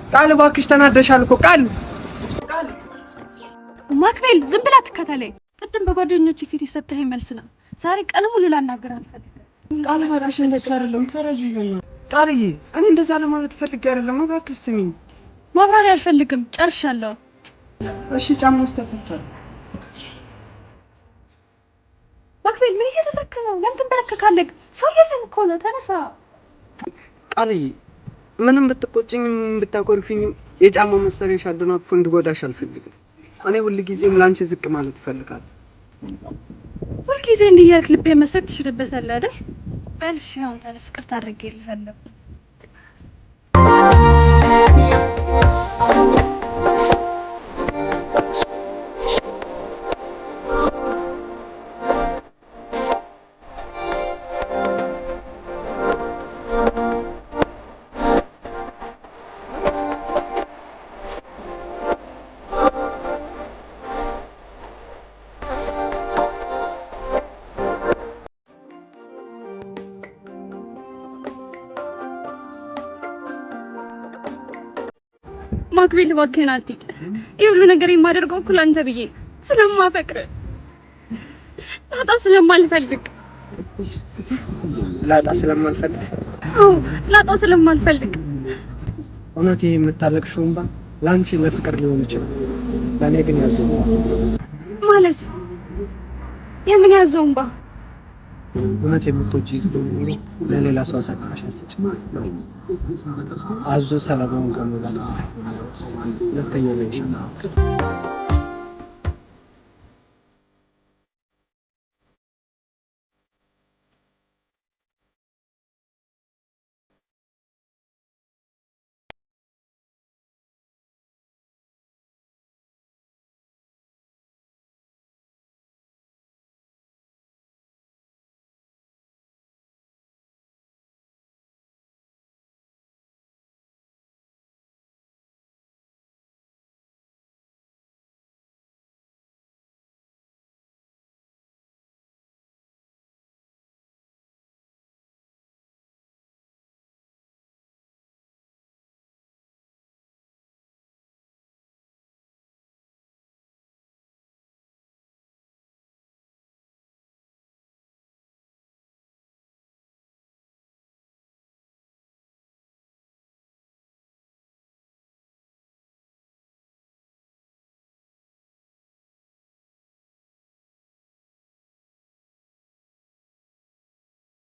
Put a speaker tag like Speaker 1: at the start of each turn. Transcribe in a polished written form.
Speaker 1: ቃል እባክሽ ተናደሻል እኮ ቃል
Speaker 2: ማክቤል ዝም ብላ ትከተለኝ። ቅድም በጓደኞቼ ፊት የሰጠኸኝ መልስ ነው። ዛሬ ቀን ሙሉ ላናገር አልፈልግም።
Speaker 1: ቃል እባክሽ እንደዛ አይደለም ተረጂኝ። ቃልዬ እኔ እንደዛ ለማለት ፈልጌ አይደለም። እባክሽ ስሚኝ።
Speaker 2: ማብራሪያ አልፈልግም። ጨርሻለሁ።
Speaker 1: እሺ ጫማ ውስጥ ተፈቷል።
Speaker 2: ማክቤል ምን እያደረክ ነው? ለምን ትንበረከካለህ? ሰው የለም እኮ ነው። ተነሳ።
Speaker 1: ቃልዬ ምንም ብትቆጭኝም ብታኮርፊኝም የጫማ መሰሪያሽ አደናቅፎ እንድጎዳሽ አልፈልግም። እኔ ሁልጊዜም ላንቺ ዝቅ ማለት እፈልጋለሁ።
Speaker 2: ሁልጊዜ እንዲህ እያልክ ልቤ መሰቅ ትችልበታለህ አይደል? በል እሺ አሁን ተነስ፣ ይቅርታ አድርጌልሃለሁ። ማክቤል እባክህን አትሂድ። ይሄ ሁሉ ነገር የማደርገው እኮ ላንተ ብዬ ስለማፈቅር ላጣ ስለማልፈልግ። ላጣ ስለማልፈልግ።
Speaker 1: እውነት ይሄ የምታለቅሽው እንባ ላንቺ ለፍቅር ሊሆን ይችላል፣ ለኔ ግን ያዘው
Speaker 2: ማለት የምን ያዘው እንባ?
Speaker 1: እውነት የምትወጪ ለሌላ ሰው አሳልፈሽ አትሰጪም። አዞ ሰለሞን ገመዳ ለተየው